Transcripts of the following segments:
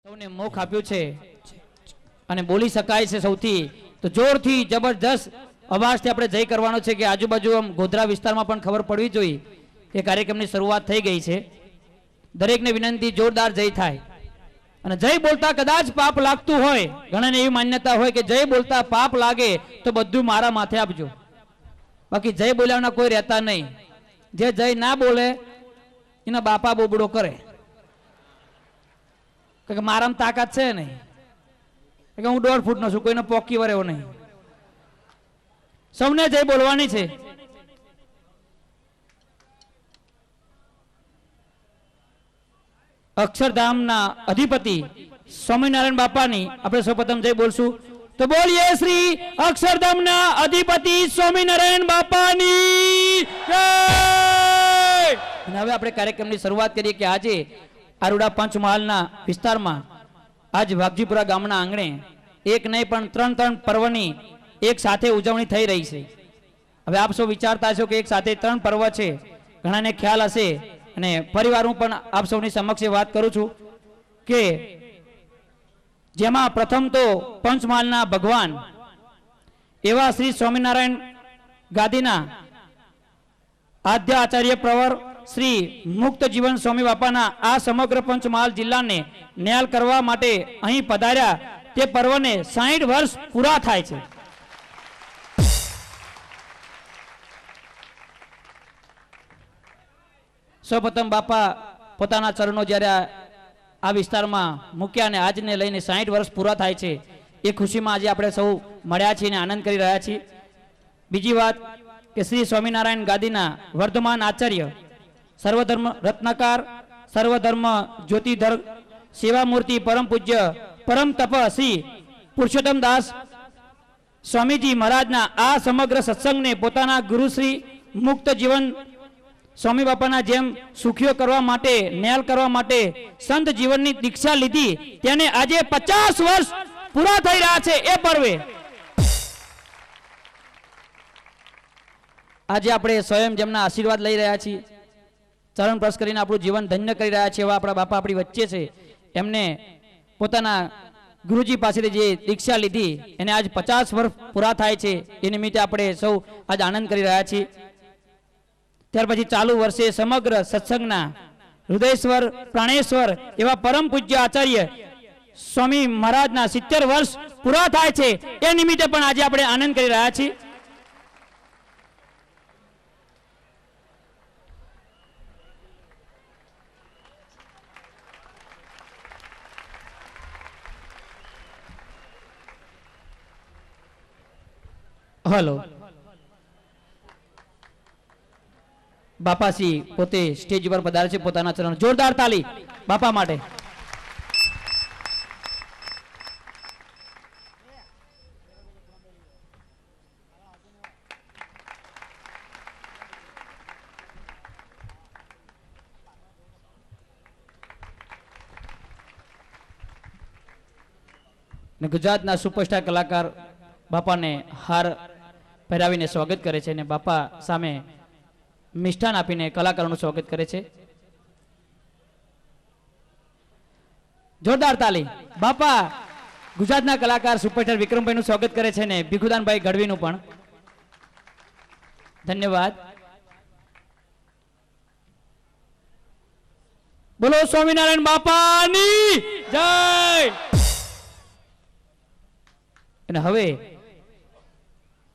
સૌને મોખ આપ્યું છે અને બોલી શકાય છે સૌથી તો જોરથી જબરજસ્ત અવાજથી આપણે જય કરવાનો છે કે આજુબાજુ આમ ગોધરા વિસ્તારમાં પણ ખબર પડવી જોઈએ કે કાર્યક્રમની શરૂઆત થઈ ગઈ છે। દરેકને વિનંતી જોરદાર જય થાય અને જય બોલતા કદાચ પાપ લાગતું હોય, ઘણાને એવી માન્યતા હોય કે જય બોલતા પાપ લાગે તો બધું મારા માથે આપજો, બાકી જય બોલ્યાના કોઈ રહેતા નહીં। જે જય ના બોલે એના બાપા બોબડો કરે કે મારામાં તાકાત છે નહીં, કે હું 1.5 ફૂટનો છું, કોઈને પોકી વરેવો નહીં। સૌને જય બોલવાની છે। અક્ષરધામના અધિપતિ સ્વામિનારાયણ બાપાની આપણે સૌપ્રથમ જય બોલશું તો બોલીએ શ્રી અક્ષરધામના અધિપતિ સ્વામિનારાયણ બાપાની જય। અને હવે આપણે કાર્યક્રમની શરૂઆત કરીએ કે આજે આરુડા પંચમહાલના વિસ્તારમાં આજ વાઘજીપુરા ગામના આંગણે એક નહીં પણ 3 પર્વની એક સાથે ઉજવણી થઈ રહી છે। હવે આપ સૌ વિચારતા છો કે એક સાથે 3 પર્વ છે, ઘણાને ખ્યાલ હશે અને પરિવાર હું પણ આપ સૌની સમક્ષ વાત કરું છું કે જેમાં પ્રથમ તો પંચમહાલના ભગવાન એવા શ્રી સ્વામિનારાયણ ગાદીના આદ્ય આચાર્ય પ્રવર શ્રી મુક્ત જીવન સ્વામી બાપાના આ સમગ્ર પંચમહાલ જિલ્લાને ન્યાલ કરવા માટે અહીં પધાર્યા તે પર્વને 60 વર્ષ પૂરા થાય છે। સૌપ્રથમ બાપા પોતાના ચરણો જ્યારે આ વિસ્તારમાં મૂક્યા અને આજને લઈને 60 વર્ષ પૂરા થાય છે એ ખુશીમાં આજે આપણે સૌ મળ્યા છીએ અને આનંદ કરી રહ્યા છીએ। બીજી વાત કે શ્રી સ્વામિનારાયણ ગાદીના વર્ધમાન આચાર્ય સર્વધર્મ રત્નકાર સર્વધર્મ જ્યોતિધર સેવામૂર્તિ પરમ પૂજ્ય પરમ તપ શ્રી પુરુષોત્તમ દાસ સ્વામીજી મહારાજના આ સમગ્ર સત્સંગને પોતાના ગુરુશ્રી મુક્ત જીવન સ્વામી બાપાના જેમ સુખીઓ કરવા માટે ન્યાલ કરવા માટે સંત જીવનની દીક્ષા લીધી તેને આજે 50 વર્ષ પૂરા થઈ રહ્યા છે। એ પર્વે આજે આપણે સ્વયં જેમના આશીર્વાદ લઈ રહ્યા છીએ, ચરણ સ્પર્શ કરીને આપણું જીવન ધન્ય કરી રહ્યા છે એવા આપણા બાપા આપણી વચ્ચે છે। એમને પોતાના ગુરુજી પાસેથી જે દીક્ષા લીધી એને આજ 50 વર્ષ પૂરા થાય છે એ નિમિત્તે આપણે સૌ આજ આનંદ કરી રહ્યા છીએ। ત્યાર પછી ચાલુ વર્ષે સમગ્ર સત્સંગના હૃદયેશ્વર પ્રાણેશ્વર એવા પરમ પૂજ્ય આચાર્ય સ્વામી મહારાજના 70 વર્ષ પૂરા થાય છે એ નિમિત્તે પણ આજે આપણે આનંદ કરી રહ્યા છીએ। હલો બાપાશ્રી પોતે સ્ટેજ પર પધારે છે, પોતાના ચરણ જોરદાર તાલી બાપા માટે। ને ગુજરાતના સુપરસ્ટાર કલાકાર બાપાને હાર પહેરાવીને સ્વાગત કરે છે અને બાપા સામે મિષ્ઠાન આપીને કલાકારોનું સ્વાગત કરે છે। જોરદાર તાલી બાપા ગુજરાતના કલાકાર સુપરસ્ટાર વિક્રમભાઈ નું સ્વાગત કરે છે ને ભીખુદાનભાઈ ગઢવીનું પણ ધન્યવાદ। બોલો સ્વામિનારાયણ બાપાની જય। અને હવે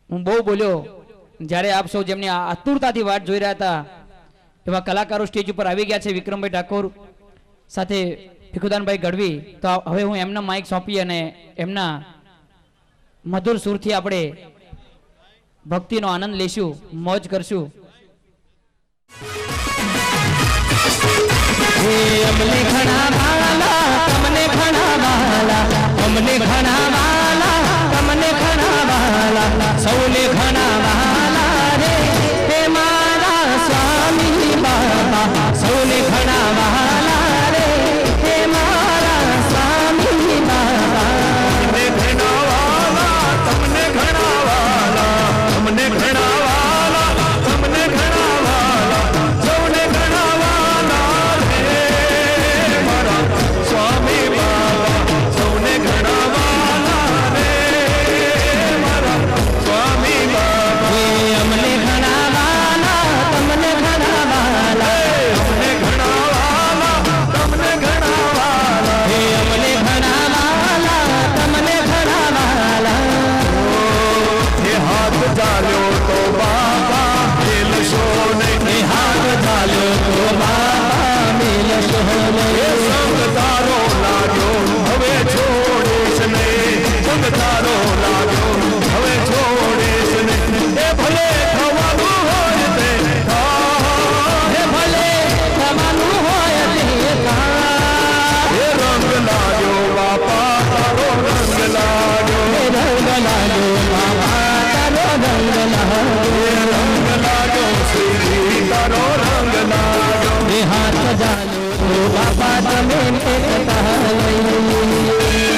હું બહુ બોલ્યો, જ્યારે આપ સૌ જેમની આતુરતાથી વાટ જોઈ રહ્યા હતા એવા કલાકારો સ્ટેજ ઉપર આવી ગયા છે, વિક્રમભાઈ ઠાકોર સાથે ભીખુદાનભાઈ ગઢવી, તો હવે હું એમના માઇક સોંપી અને એમના મધુર સુરથી આપણે ભક્તિનો આનંદ લેશું, મોજ કરશું। અમને ઘણા વાલા તમને ઘણા વાલા અમને ઘણા વાલા તમને ઘણા વાલા સૌને ઘણા વાલા રે હે મારા સ્વામી બાપા સૌને ઘણા વાલા રે હે મારા સ્વામી બાપા તમને ઘણા વાલા તમને ઘણા વાલા તમને ઘણા વાલા તમને ઘણા વાલા સૌને ઘણા વાલા રે મારા સ્વામી બાપા बापा तमे एकता लई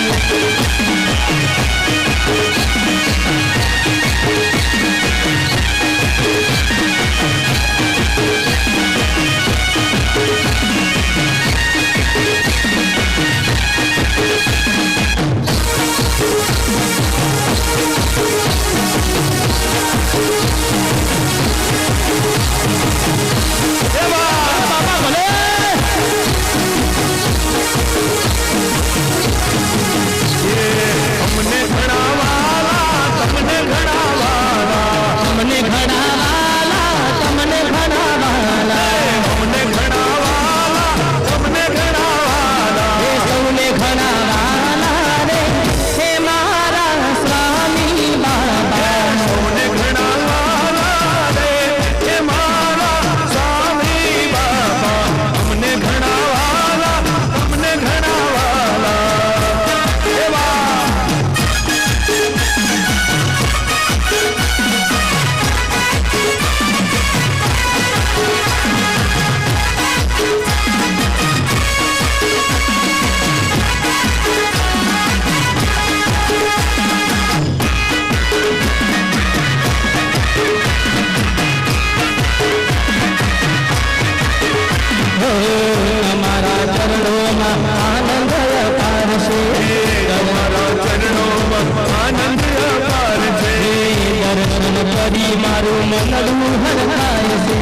मारू मनडू हर खाए से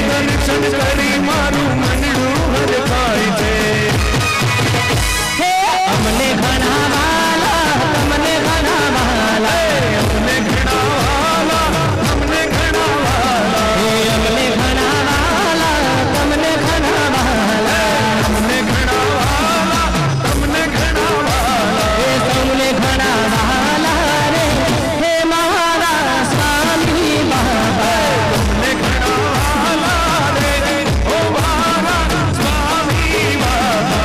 दर्शन करी मारू मनडू हर खाए से हमने घना वाला हमने घना वाला हमने घना वाला हमने घना वाला हमने घना वाला हमने घना वाला हमने घना वाला हमने घना वाला हमने घना वाला रे हे मारा स्वामी बाबा हमने घना वाला रे ओ मारा स्वामी बाबा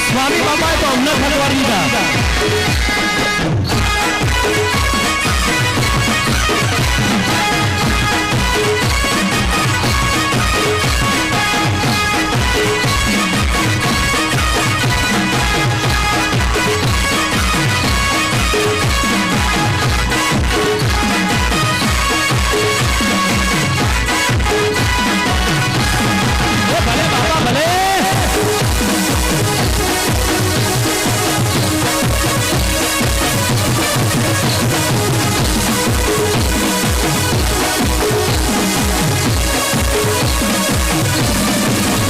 स्वामी बाबा तो हमने घरवाली था भले बाबा भले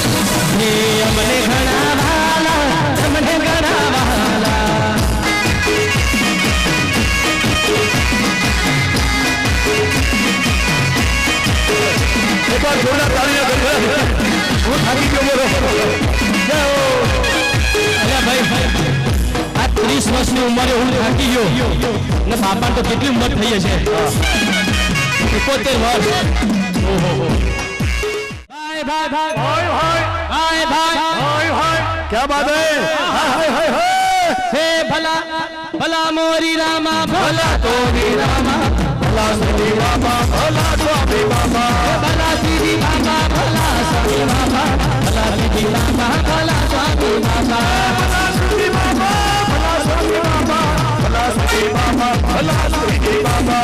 हमने घना वाला हमने घना वाला एक बार जोरदार तालियां कर वो थाकी क्यों बोलो अरे भाई आ 30 વર્ષની ઉંમરે હું થાકી ગયો ને બાપા તો કેટલી ઉંમર થઈ હશે 71 વર્ષ ઓહો ભાઈ ભાઈ ભાઈ भाई भाई भाई भाई क्या बात है हाय हाय हाय हे भला भला मोरी रामा भला तोरी रामा भला श्री बाबा भला स्वामी बाबा भला श्री बाबा भला स्वामी बाबा भला श्री बाबा भला स्वामी बाबा भला श्री बाबा भला स्वामी बाबा भला श्री बाबा भला श्री बाबा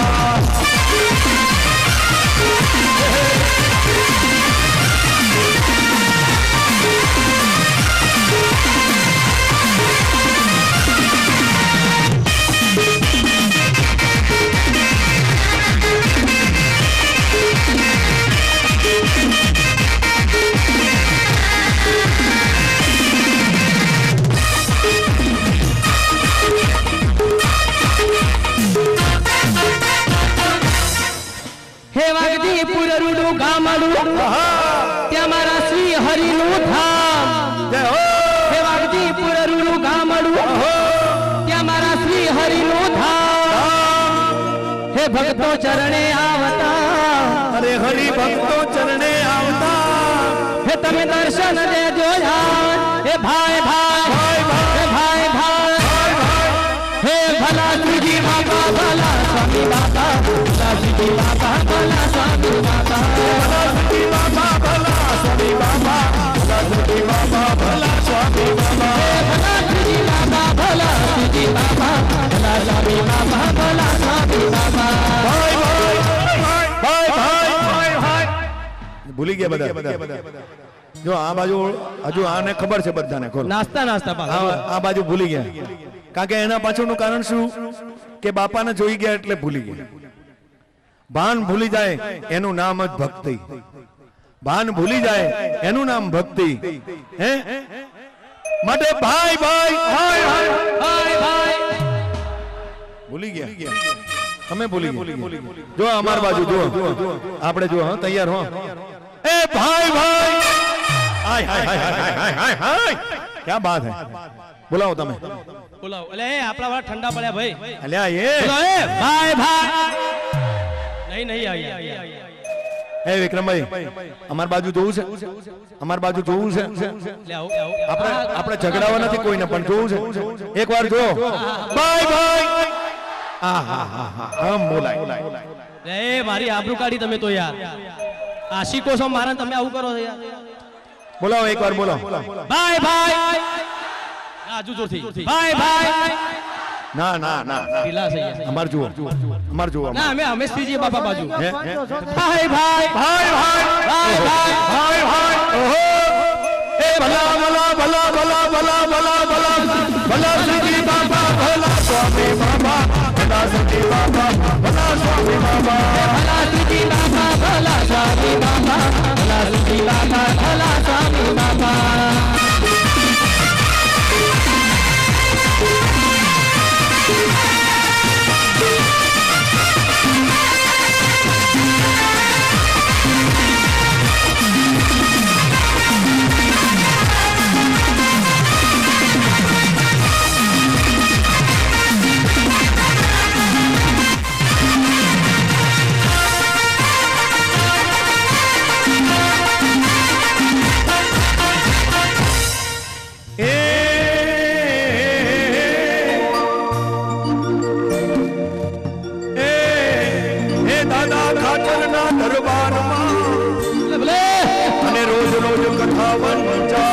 हे वागदीपुर रूडू गामडू त्या मारा श्री हरिनु धाम जय हो हे वागदीपुर रूडू गामडू त्या मारा श्री हरिनु धाम हे भक्तो चरणे आवता अरे हरि भक्तो चरणे आवता हे तमे दर्शन देजो हे भाई भाई हे भाई भाई સ્વામી બાપા ભલા સિદ્ધિ બાપા ભલા સ્વામી બાપા ભલા સિદ્ધિ બાબા ભલા સ્વામી બાબા ભલા સિદ્ધિ બાબા ભલા સ્વામી બાબા ભલા સિદ્ધિ બાપા ભલા સિદ્ધિ બાપા ભલા સ્વામી બાપા ભલા સ્વામી બાપા ભાઈ ભૂલી ગયા બધા જો આ બાજુ હજુ આને ખબર છે બધાને ખોલો નાસ્તા નાસ્તા આ બાજુ ભૂલી ગયા કારણ કે એના પાછળનું કારણ શું કે બાપાને જોઈ ગયા એટલે ભૂલી ગયા ભાન ભૂલી જાય એનું નામ જ ભક્તિ ભાન ભૂલી જાય એનું નામ ભક્તિ હે માટે ભાઈ ભાઈ ભાઈ ભાઈ ભૂલી ગયા તમે ભૂલી ગયા જો અમાર બાજુ જો આપણે જો હા તૈયાર હો એ ભાઈ ભાઈ હાય હાય હાય હાય હાય હાય क्या बात है बुलाओ તમે બોલાવો એટલે એ આપણા વાળા ઠંડા પડ્યા ભાઈ અલ્યા એ બોલાવો એ ભાઈ ભાઈ નહીં આવી એ વિક્રમભાઈ અમાર બાજુ જોવું છે અમાર બાજુ જોવું છે લે આવો આપણે આપણે ઝઘડાવા નથી કોઈને પણ જોવું છે એકવાર જો ભાઈ ભાઈ આ હા હા હા આમ બોલાય એ મારી આબરૂ કાઢી તમે તો યાર આશિકો છો મારા તમે આવું કરો છો યાર બોલાવો એકવાર બોલો ભાઈ ભાઈ આજુ જોરથી ભાઈ ભાઈ ના ના ના ઢીલા છે યાર અમાર જુઓ અમાર જુઓ ના અમે હંમેશથી જઈએ બાપા બાજુ હે? ભાઈ ભાઈ ભાઈ ભાઈ ભાઈ ભાઈ ભાઈ ભાઈ ઓહો એ ભલા ભલા ભલા ભલા ભલા ભલા ભલા ભલા સિદ્ધિ બાબા ભલા સ્વામી બાબા ભલા સિદ્ધિ બાબા ભલા સ્વામી બાબા ભલા સિદ્ધિ બાબા ભલા સ્વામી બાબા ભલા સિદ્ધિ બાબા ભલા સ્વામી બાબા દાદા ખાચરના દરબારમાં અને રોજ રોજ કથા વંચાય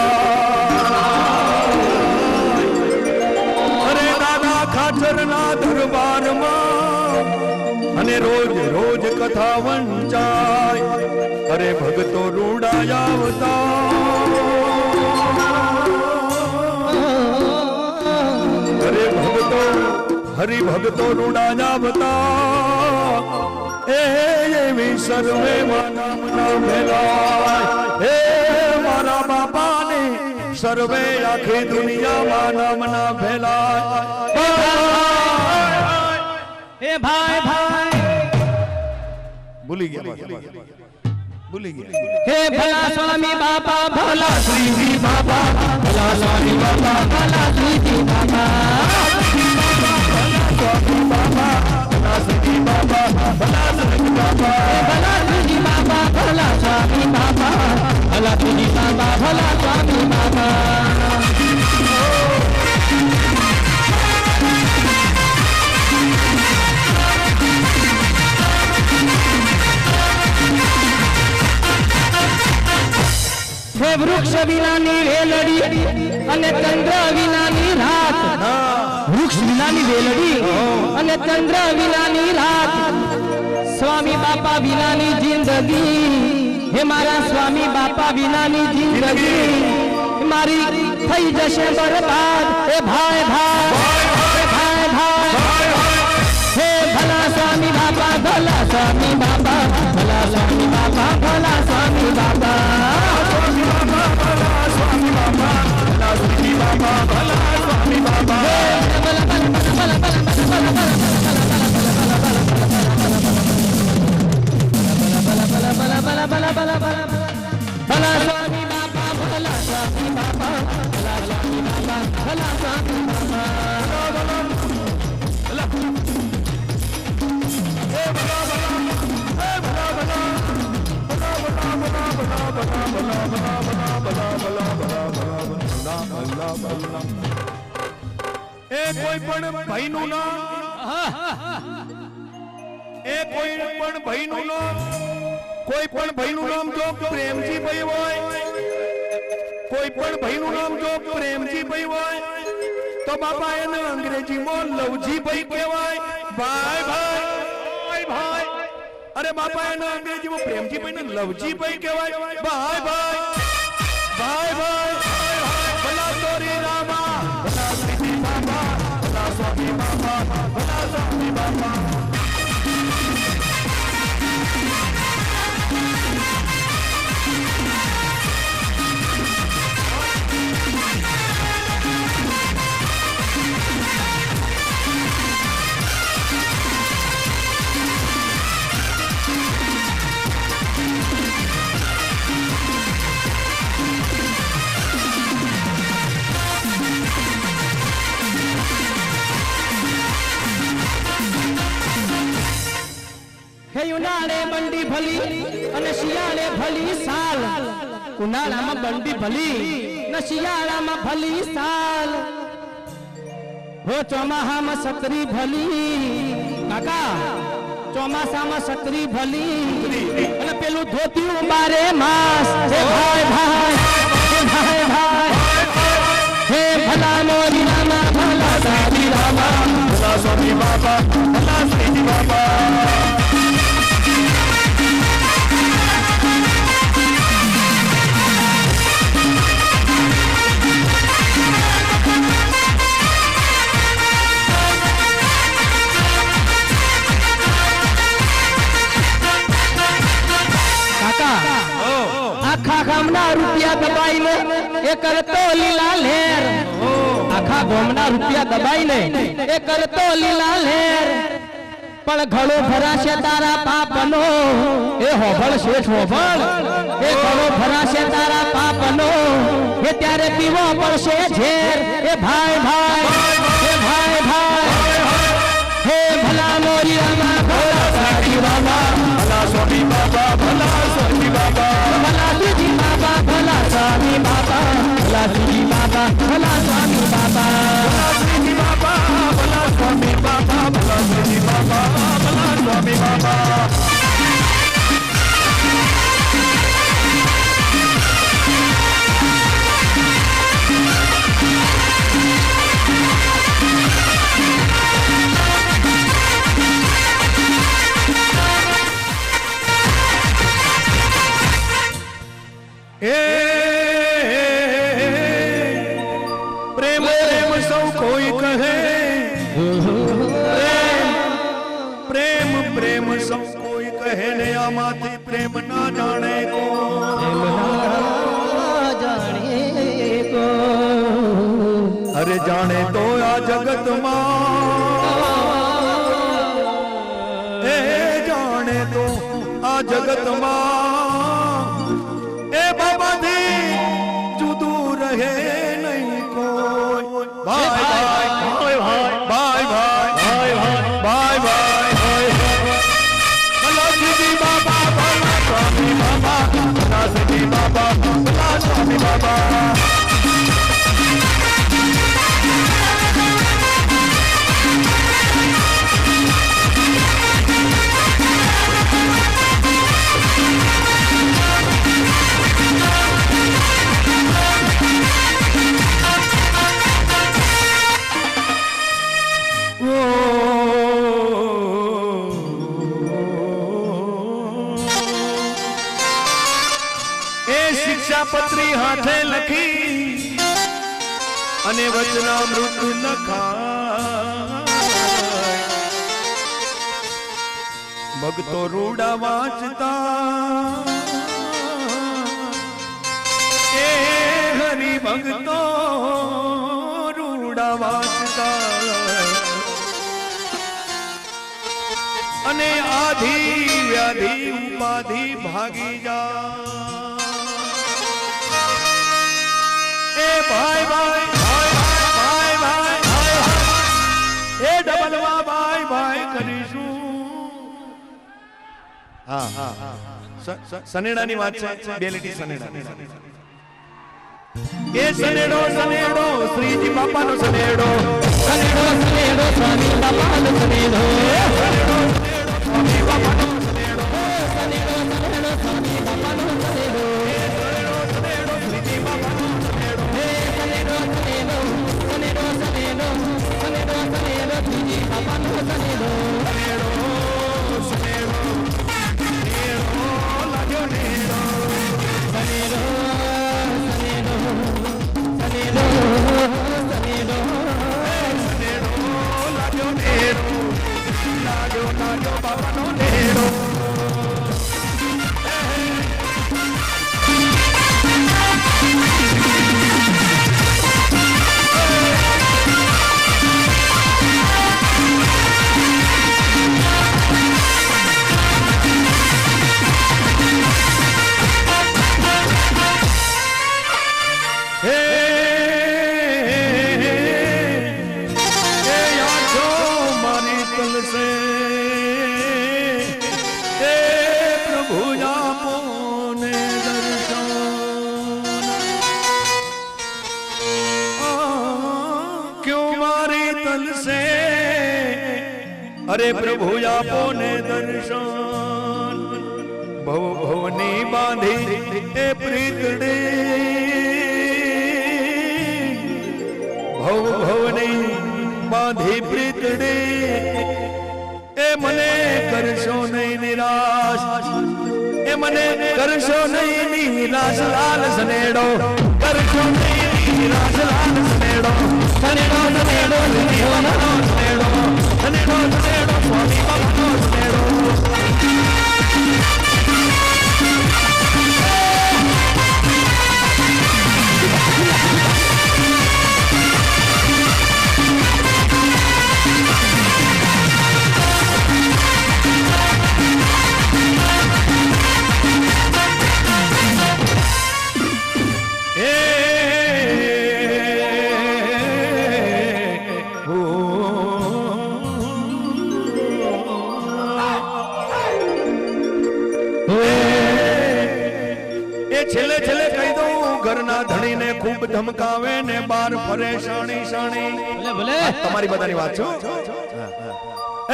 અરે દાદા ખાચરના દરબારમાં અને રોજ રોજ કથા વંચાય અરે ભગતો રૂડાયા અરે ભગતો હરિભગતો રૂડાયા બતા એવી સર્વે માનવના ભેલાય હે મારા બાપાને સર્વે આખી દુનિયા માનવના ભેલાય એ ભાઈ ભાઈ ભૂલી ગયા ભૂલી ગયા હે ભલા સ્વામી બાપા ભલા શ્રીજી બાપા ભલા સ્વામી બાપા ભલા શ્રીજી બાપા ભલા સિદ્ધિ બાબા ભલા સિદ્ધિ બાબા ભલા શ્રીજી બાપા ભલા સ્વામી બાપા ભલા શ્રીજી બાપા ભલા સ્વામી બાપા હે વૃક્ષ વિનાની વેલડી અને ચંદ્ર વિનાની રાત વૃક્ષ વિનાની વેલડી અને ચંદ્ર વિનાની રાત સ્વામી બાપા વિનાની જિંદગી હે મારા સ્વામી બાપા વિનાની જિંદગી મારી થઈ જશે બરબાદ હે ભાઈ ભાઈ ભાઈ ભાઈ હે ભલા સ્વામી બાપા ભલા સ્વામી બાપા ભલા સ્વામી બાપા ભલા સ્વામી બાપા એ કોઈ પણ ભાઈનું નામ એ કોઈ પણ ભાઈનું નામ જો પ્રેમજીભાઈ હોય, કોઈ પણ ભાઈનું નામ જો પ્રેમજીભાઈ હોય તો બાપા એને અંગ્રેજીમાં લવજીભાઈ કહેવાય. ભાઈ ભાઈ ભાઈ અરે બાપા એને અંગ્રેજીમાં પ્રેમજીભાઈ ને લવજીભાઈ કહેવાય. ભાઈ ભાઈ ભાઈ ભાઈ ભલા તોરી રામા, ભલા શ્રીજી બાબા, ભલા સ્વામી બાબા, ભલા સ્વામી બાબા. હે ઉનાળે બંડી ભલી અને શિયાળે ભલી સાલ. ઉનાળામાં બંડી ભલી ને શિયાળામાં ભલી સાલ. હો ચોમાહામાં સકરી ભલી કાકા, ચોમાસામાં સકરી ભલી અને પેલું ધોતિયું બારે માસ. હે ભાઈ ભાઈ, હે ભાઈ ભાઈ, હે ભલા મોરી રામા, ભલા સાદી રામા, ભલા સ્વામી બાબા, ભલા શ્રીજી બાબા. આખા ગામના રૂપિયા દબાઈને એ કરતો લીલા લહેર. આખા ગામના રૂપિયા દબાઈને એ કરતો લીલા લહેર. પણ ઘણો ભરાશે તારા પાપનો, એ હોભળ શેઠ હોભળ, એ ઘણો ભરાશે તારા પાપનો, એ ત્યારે પીવો પડશે ઝેર. એ ભાઈ ભાઈ, એ ભાઈ ભાઈ, હે ભલા મોરી રામા, ભલા સાડી રામા, ભલા સ્વામી બાબા, ભલા સ્વામી બાબા, ભલા શ્રીજી બાબા, ભલા સ્વામી બાબા, ભલા શ્રીજી બાબા, ભલા સ્વામી બાબા, ભલા શ્રીજી બાબા, ભલા સ્વામી બાબા, ભલા શ્રીજી બાબા, ભલા સ્વામી બાબા. પ્રેમ પ્રેમ સૌ કોઈ કહે, પ્રેમ પ્રેમ સૌ કોઈ કહે ને આમાંથી પ્રેમ ના જાણે કો. અરે જાણે તો આ જગતમાં, એ જાણે તો આ જગતમાં એ બાબાથી જુદું રહે નહીં કોઈ. ભાઈ ભાઈ ભાઈ ભાઈ ભાઈ ભાઈ ભાઈ, ભલા શ્રીજી બાબા, ભલા સ્વામી બાબા, ભલા શ્રીજી બાબા, ભલા સ્વામી બાબા. શિક્ષાપત્રી હાથે લખી અને વચનામૃત લખાય. ભક્તો રૂડા વાંચતા, એ હરિ ભક્તો રૂડા વાંચતા, અને આધિ વ્યાધિ ઉપાધિ ભાગી જા. ભાઈ ભાઈ ભાઈ ભાઈ ભાઈ, એ ડબલમાં ભાઈ ભાઈ કરીશું. હા હા સનેડાની વાત છે, બે લીટી સનેડા. એ સનેડો સનેડો શ્રીજી બાપાનો સનેડો, સનેડો સનેડો સ્વામી બાપાનો સનેડો, સનેડો સનેડો સ્વામી अरे प्रभु आपो ने दर्शन भव भवनी बांधी ए प्रीतड़ी भव भवनी बांधी प्रीतड़ी ए मने करशो नहीं निराश ए मने करशो नहीं निराश लाल सनेड़ो करशो नहीं निराश लाल सनेड़ो सनेड़ो सनेड़ो सनेड़ो सनेड़ो सनेड़ो स्वामी बाबा सनेड़ो छेले छेले कही दो घरना धणी ने खूब धमकावे ने बार फरे शाणी शाणी ભલે ભલે તમારી બધાની વાત છો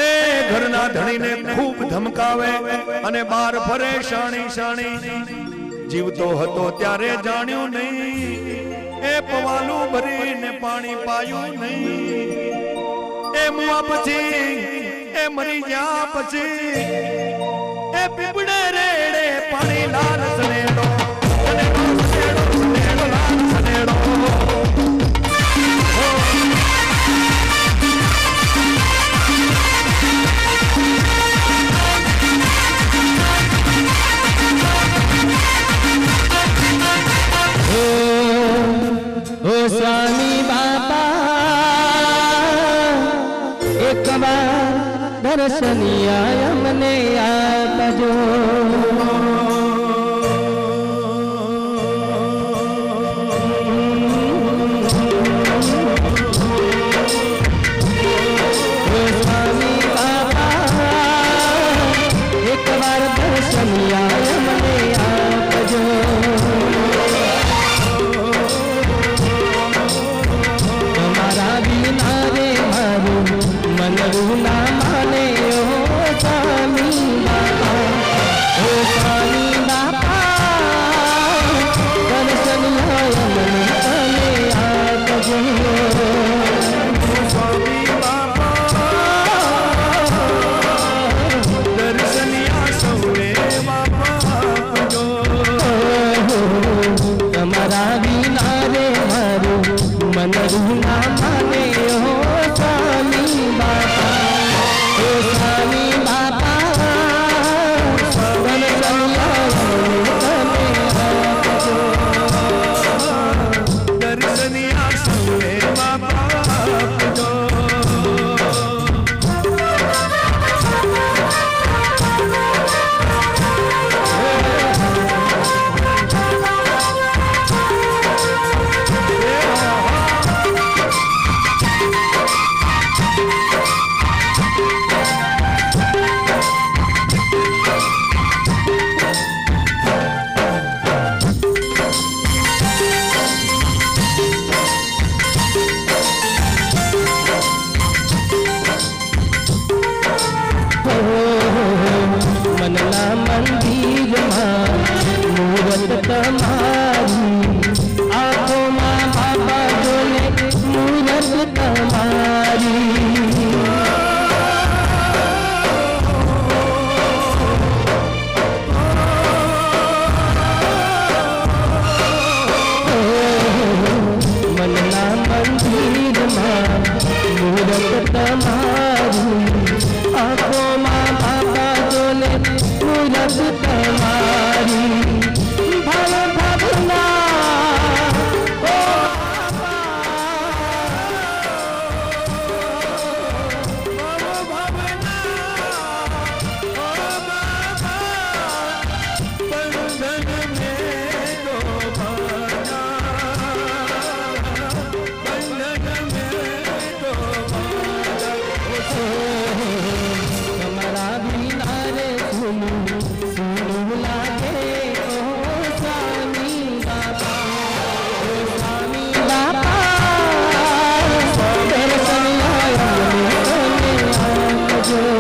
એ ઘરના ધણીને ખૂબ ધમકાવે અને બાર ફરે શાણી શાણી જીવતો હતો ત્યારે જાણ્યું નહીં એ પવાલું ભરીને પાણી પાયું નહીં એ મુઆ પછી એ મરી ગયા પછી એ પીપળે રેડે પાણી લાલ સનેડો स्वामी बापा एक बार दर्शनिया अमने आपजो स्वामी बापा एक बार दर्शनिया अमने आपजो मनरूना माने ओ स्वामी बापा ओ स्वामी बापा दर्शन तने आपजो स्वामी बाबा दर्शनिया सौरे बाबा जो તમારા વિના રે મારું मनरूना माने ओ स्वामी बापा ओ स्वामी बापा दर्शनिया सौरे बाबा जो मनला मंदिर मूरत तमारी आँखों माँ बाबा जोने मूरत तमारी मनला मंदिर मूरत तमारी आँखों माँ बाबा जोने मूरत तमारी भव भवना ओ जो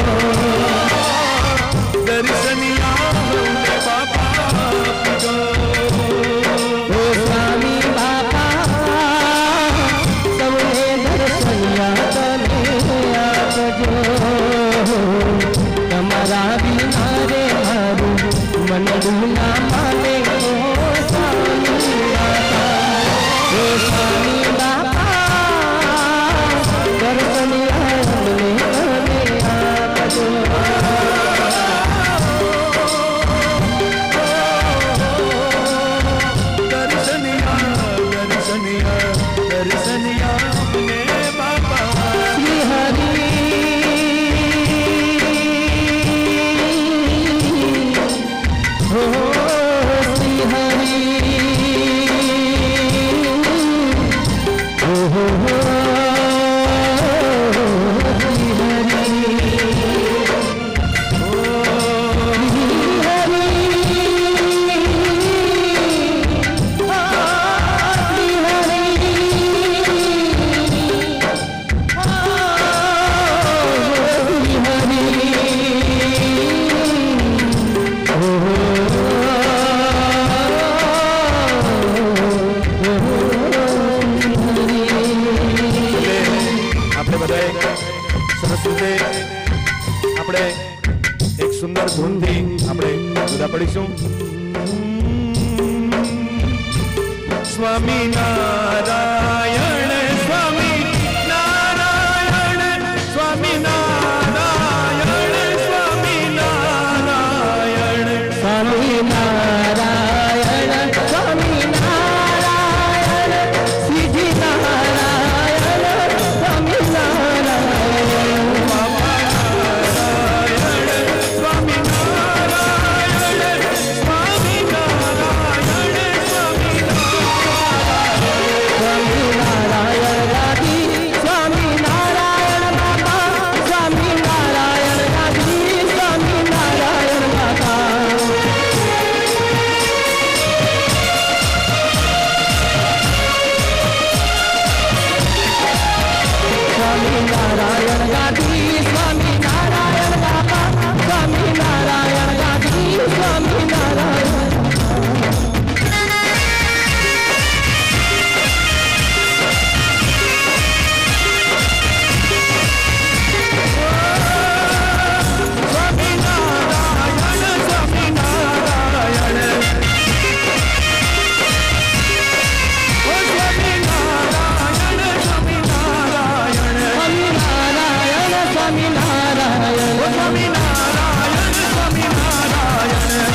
જોરદાર ધૂનથી આપણે જુદા પડીશું. સ્વામી નારાયણ સ્વામી નારાયણ સ્વામી નારાયણ સ્વામી નારાયણ સ્વામી નારાયણ સ્વામી નારાયણ શ્રીજી નારાયણ સ્વામી નારાયણ સ્વામી નારાયણ સ્વામી નારાયણ સ્વામી નારાયણ સ્વામી નારાયણ ગાદી સ્વામી નારાયણ બાપા સ્વામી નારાયણ ગાદી સ્વામી નારાયણ બાપા સ્વામી નારાયણ ગાદી સ્વામી નારાયણ બાપા સ્વામી નારાયણ ગાદી સ્વામી નારાયણ સ્વામી નારાયણ સ્વામી નારાયણ ઓ સ્વામી નારાયણ સ્વામી નારાયણ સ્વામી નારાયણ સ્વામી નારાયણ ઓ સ્વામી નારાયણ સ્વામી નારાયણ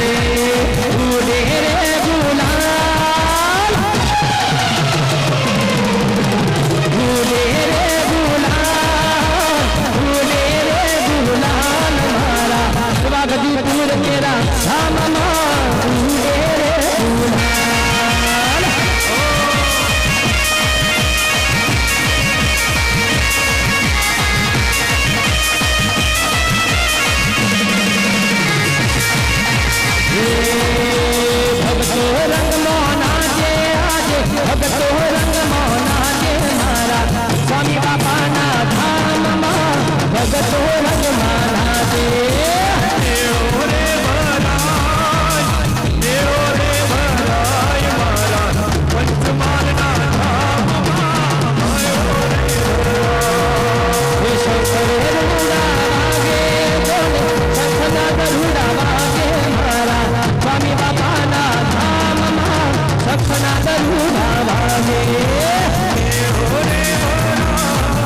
ઉડે રે ગુલાલ ઉડે રે ગુલાલ ઉડે રે ગુલાલ મારા સ્વાગતપુર તેરા ધામમાં ઉડે રે ગુલાલ ભગતો રંગમાં નાચે આજે ભગતો રંગમાં નાચે મારા સ્વામી બાપાના ધામમાં ભગતો રંગમાં નાચે મેળો રે ભરાય મેળો રે ભરાય મારા પંચમાલના ધામમાં હે શંકર રૂડા વાગે બોલે શંખના ગરુડા વાગે મારા સ્વામી બાપાના ધામમાં શંખના ગરુડા વાગે મેળો રે ભરાય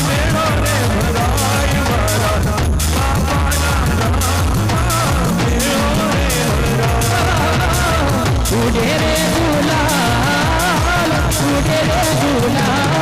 મેળો રે ભરાય મારા બાપાના ધામમાં મેળો રે ભરાય ઉડે રે ગુલાલ ઉડે રે ગુલાલ